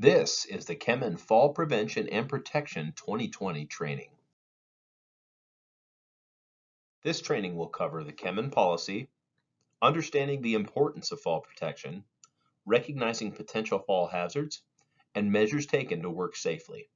This is the Kemin Fall Prevention and Protection 2020 training. This training will cover the Kemin policy, understanding the importance of fall protection, recognizing potential fall hazards, and measures taken to work safely.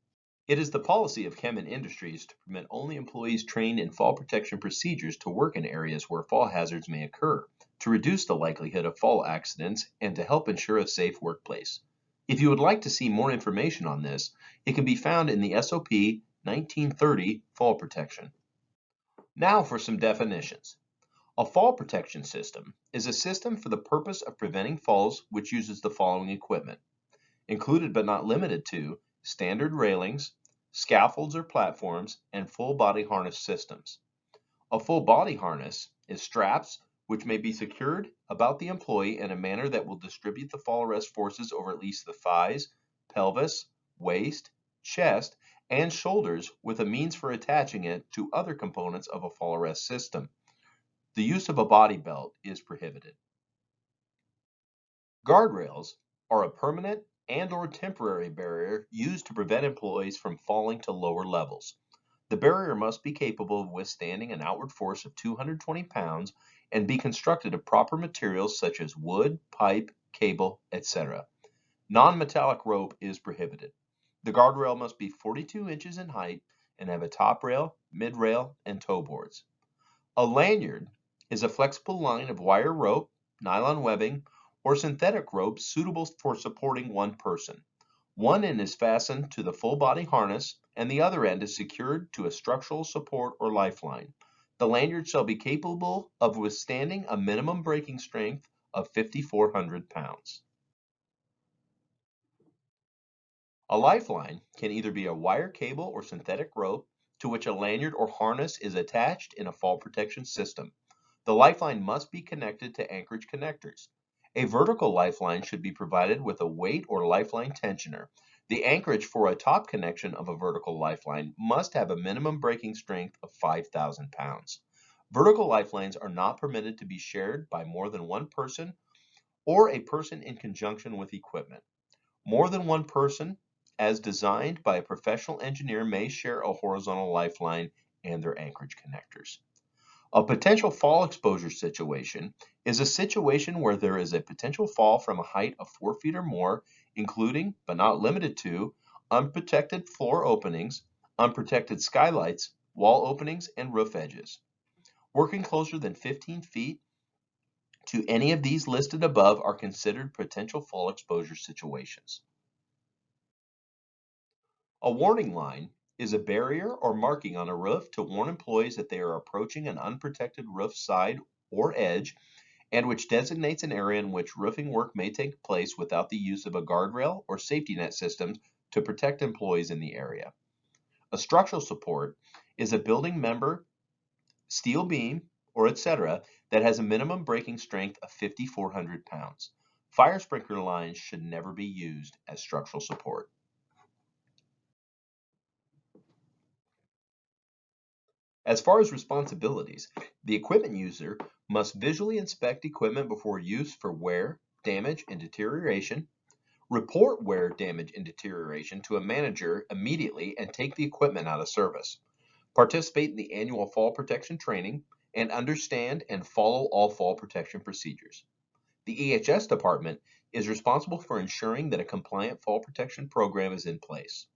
It is the policy of Kemin Industries to permit only employees trained in fall protection procedures to work in areas where fall hazards may occur, to reduce the likelihood of fall accidents and to help ensure a safe workplace. If you would like to see more information on this, it can be found in the SOP 1930 Fall Protection. Now for some definitions. A fall protection system is a system for the purpose of preventing falls which uses the following equipment, included but not limited to standard railings, scaffolds or platforms, and full body harness systems. A full body harness is straps which may be secured about the employee in a manner that will distribute the fall arrest forces over at least the thighs, pelvis, waist, chest, and shoulders with a means for attaching it to other components of a fall arrest system. The use of a body belt is prohibited. Guardrails are a permanent and/or temporary barrier used to prevent employees from falling to lower levels. The barrier must be capable of withstanding an outward force of 220 pounds and be constructed of proper materials such as wood, pipe, cable, etc. Non-metallic rope is prohibited. The guardrail must be 42 inches in height and have a top rail, mid rail, and toe boards. A lanyard is a flexible line of wire rope, nylon webbing, or synthetic rope suitable for supporting one person. One end is fastened to the full body harness and the other end is secured to a structural support or lifeline. The lanyard shall be capable of withstanding a minimum breaking strength of 5,400 pounds. A lifeline can either be a wire cable or synthetic rope to which a lanyard or harness is attached in a fall protection system. The lifeline must be connected to anchorage connectors. A vertical lifeline should be provided with a weight or lifeline tensioner. The anchorage for a top connection of a vertical lifeline must have a minimum breaking strength of 5,000 pounds. Vertical lifelines are not permitted to be shared by more than one person or a person in conjunction with equipment. More than one person, as designed by a professional engineer, may share a horizontal lifeline and their anchorage connectors. A potential fall exposure situation is a situation where there is a potential fall from a height of 4 feet or more, including, but not limited to, unprotected floor openings, unprotected skylights, wall openings, and roof edges. Working closer than 15 feet to any of these listed above are considered potential fall exposure situations. A warning line is a barrier or marking on a roof to warn employees that they are approaching an unprotected roof side or edge, and which designates an area in which roofing work may take place without the use of a guardrail or safety net systems to protect employees in the area. A structural support is a building member, steel beam, or etc. that has a minimum breaking strength of 5,400 pounds. Fire sprinkler lines should never be used as structural support. As far as responsibilities, the equipment user must visually inspect equipment before use for wear, damage, and deterioration, report wear, damage, and deterioration to a manager immediately and take the equipment out of service, participate in the annual fall protection training, and understand and follow all fall protection procedures. The EHS department is responsible for ensuring that a compliant fall protection program is in place,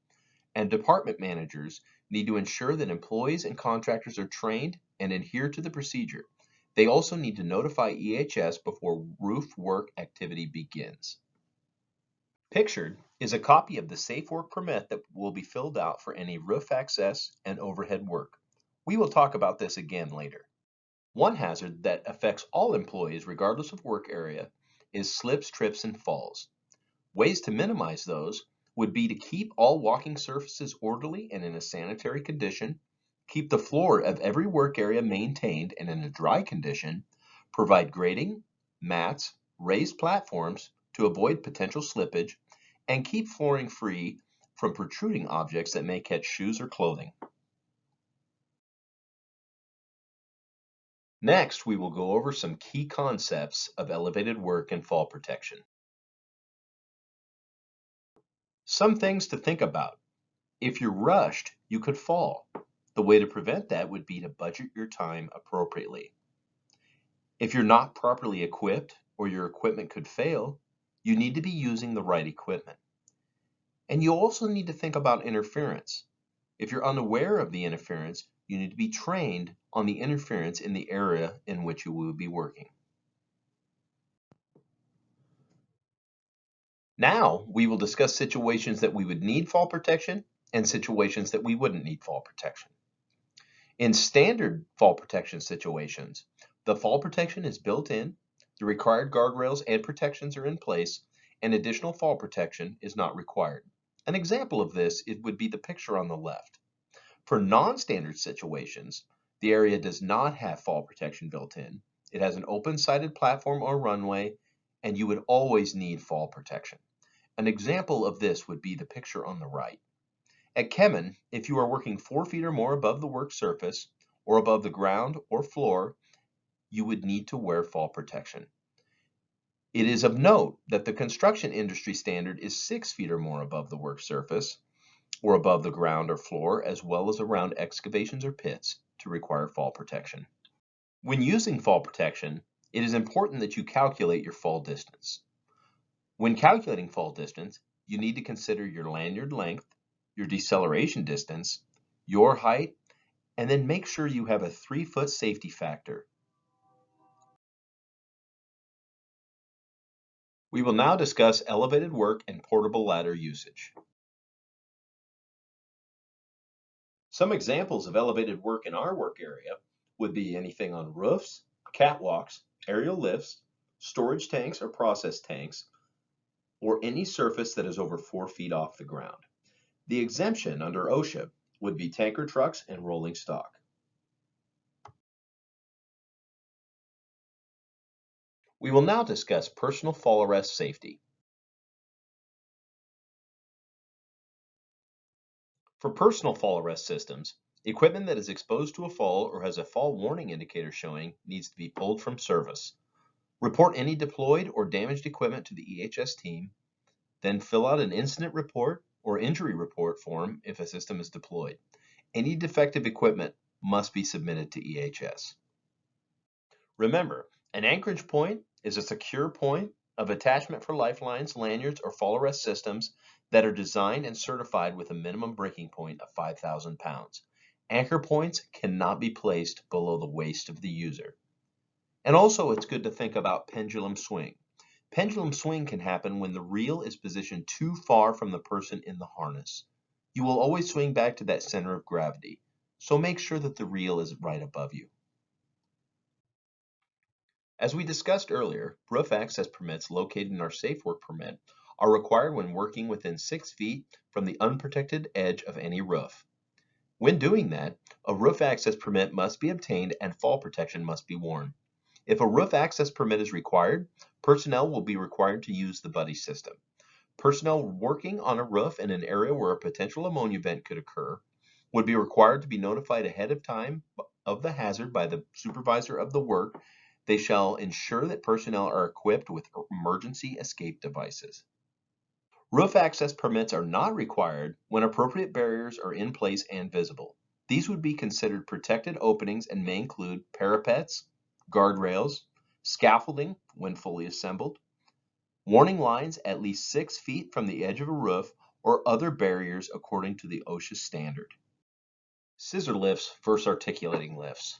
and department managers need to ensure that employees and contractors are trained and adhere to the procedure. They also need to notify EHS before roof work activity begins. Pictured is a copy of the Safe Work Permit that will be filled out for any roof access and overhead work. We will talk about this again later. One hazard that affects all employees regardless of work area is slips, trips, and falls. Ways to minimize those would be to keep all walking surfaces orderly and in a sanitary condition, keep the floor of every work area maintained and in a dry condition, provide grading, mats, raised platforms to avoid potential slippage, and keep flooring free from protruding objects that may catch shoes or clothing. Next, we will go over some key concepts of elevated work and fall protection. Some things to think about. If you're rushed, you could fall. The way to prevent that would be to budget your time appropriately. If you're not properly equipped or your equipment could fail, you need to be using the right equipment. And you also need to think about interference. If you're unaware of the interference, you need to be trained on the interference in the area in which you will be working. Now, we will discuss situations that we would need fall protection and situations that we wouldn't need fall protection. In standard fall protection situations, the fall protection is built in, the required guardrails and protections are in place, and additional fall protection is not required. An example of this would be the picture on the left. For non-standard situations, the area does not have fall protection built in. It has an open-sided platform or runway, and you would always need fall protection. An example of this would be the picture on the right. At Kemin, if you are working 4 feet or more above the work surface or above the ground or floor, you would need to wear fall protection. It is of note that the construction industry standard is 6 feet or more above the work surface or above the ground or floor, as well as around excavations or pits to require fall protection. When using fall protection, it is important that you calculate your fall distance. When calculating fall distance, you need to consider your lanyard length, your deceleration distance, your height, and then make sure you have a 3-foot safety factor. We will now discuss elevated work and portable ladder usage. Some examples of elevated work in our work area would be anything on roofs, catwalks, aerial lifts, storage tanks or process tanks, or any surface that is over 4 feet off the ground. The exemption under OSHA would be tanker trucks and rolling stock. We will now discuss personal fall arrest safety. For personal fall arrest systems, equipment that is exposed to a fall or has a fall warning indicator showing needs to be pulled from service. Report any deployed or damaged equipment to the EHS team, then fill out an incident report or injury report form if a system is deployed. Any defective equipment must be submitted to EHS. Remember, an anchorage point is a secure point of attachment for lifelines, lanyards, or fall arrest systems that are designed and certified with a minimum breaking point of 5,000 pounds. Anchor points cannot be placed below the waist of the user. And also, it's good to think about pendulum swing. Pendulum swing can happen when the reel is positioned too far from the person in the harness. You will always swing back to that center of gravity, so make sure that the reel is right above you. As we discussed earlier, roof access permits located in our safe work permit are required when working within 6 feet from the unprotected edge of any roof. When doing that, a roof access permit must be obtained and fall protection must be worn. If a roof access permit is required, personnel will be required to use the buddy system. Personnel working on a roof in an area where a potential ammonia vent could occur would be required to be notified ahead of time of the hazard by the supervisor of the work. They shall ensure that personnel are equipped with emergency escape devices. Roof access permits are not required when appropriate barriers are in place and visible. These would be considered protected openings and may include parapets, guardrails, scaffolding when fully assembled, warning lines at least 6 feet from the edge of a roof, or other barriers according to the OSHA standard. Scissor lifts versus articulating lifts.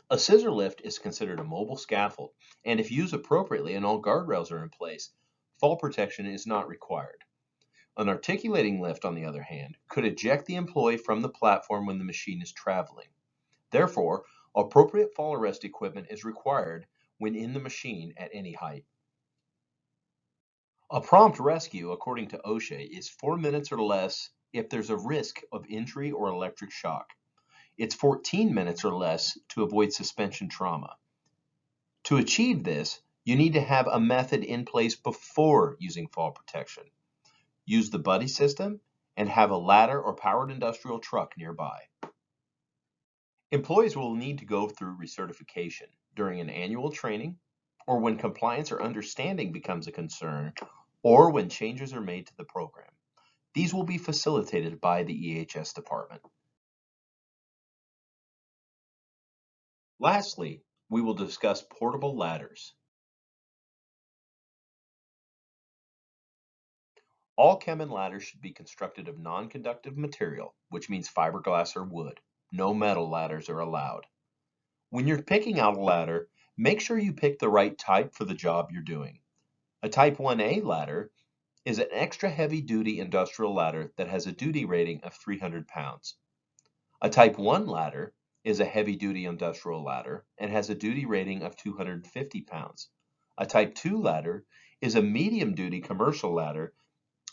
A scissor lift is considered a mobile scaffold, and if used appropriately and all guardrails are in place, fall protection is not required. An articulating lift, on the other hand, could eject the employee from the platform when the machine is traveling. Therefore, appropriate fall arrest equipment is required when in the machine at any height. A prompt rescue, according to OSHA, is 4 minutes or less if there's a risk of injury or electric shock. It's 14 minutes or less to avoid suspension trauma. To achieve this, you need to have a method in place before using fall protection. Use the buddy system and have a ladder or powered industrial truck nearby. Employees will need to go through recertification during an annual training, or when compliance or understanding becomes a concern, or when changes are made to the program. These will be facilitated by the EHS department. Lastly, we will discuss portable ladders. All Kemin ladders should be constructed of non-conductive material, which means fiberglass or wood. No metal ladders are allowed. When you're picking out a ladder, make sure you pick the right type for the job you're doing. A Type 1A ladder is an extra heavy-duty industrial ladder that has a duty rating of 300 pounds. A Type 1 ladder is a heavy-duty industrial ladder and has a duty rating of 250 pounds. A Type 2 ladder is a medium-duty commercial ladder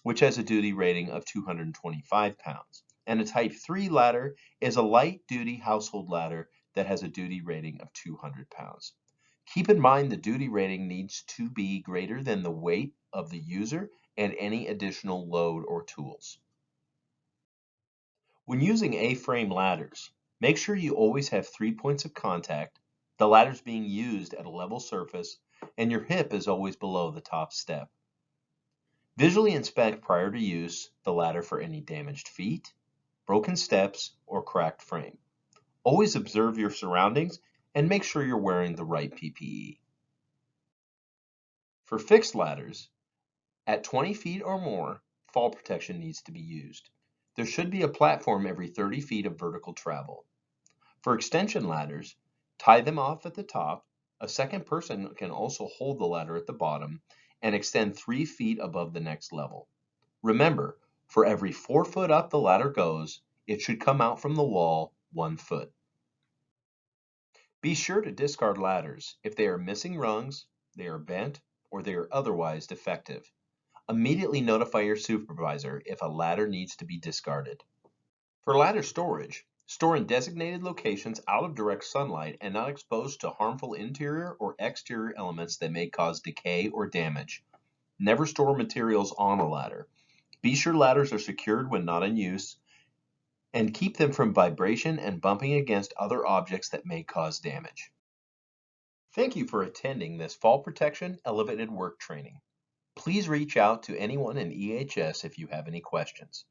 which has a duty rating of 225 pounds. And a Type 3 ladder is a light-duty household ladder that has a duty rating of 200 pounds. Keep in mind the duty rating needs to be greater than the weight of the user and any additional load or tools. When using A-frame ladders, make sure you always have 3 points of contact, the ladders being used at a level surface, and your hip is always below the top step. Visually inspect prior to use the ladder for any damaged feet, broken steps, or cracked frame. Always observe your surroundings and make sure you're wearing the right PPE. For fixed ladders, at 20 feet or more, fall protection needs to be used. There should be a platform every 30 feet of vertical travel. For extension ladders, tie them off at the top. A second person can also hold the ladder at the bottom and extend 3 feet above the next level. Remember, for every 4 foot up the ladder goes, it should come out from the wall 1 foot. Be sure to discard ladders if they are missing rungs, they are bent, or they are otherwise defective. Immediately notify your supervisor if a ladder needs to be discarded. For ladder storage, store in designated locations out of direct sunlight and not exposed to harmful interior or exterior elements that may cause decay or damage. Never store materials on a ladder. Be sure ladders are secured when not in use, and keep them from vibration and bumping against other objects that may cause damage. Thank you for attending this Fall Protection Elevated Work Training. Please reach out to anyone in EHS if you have any questions.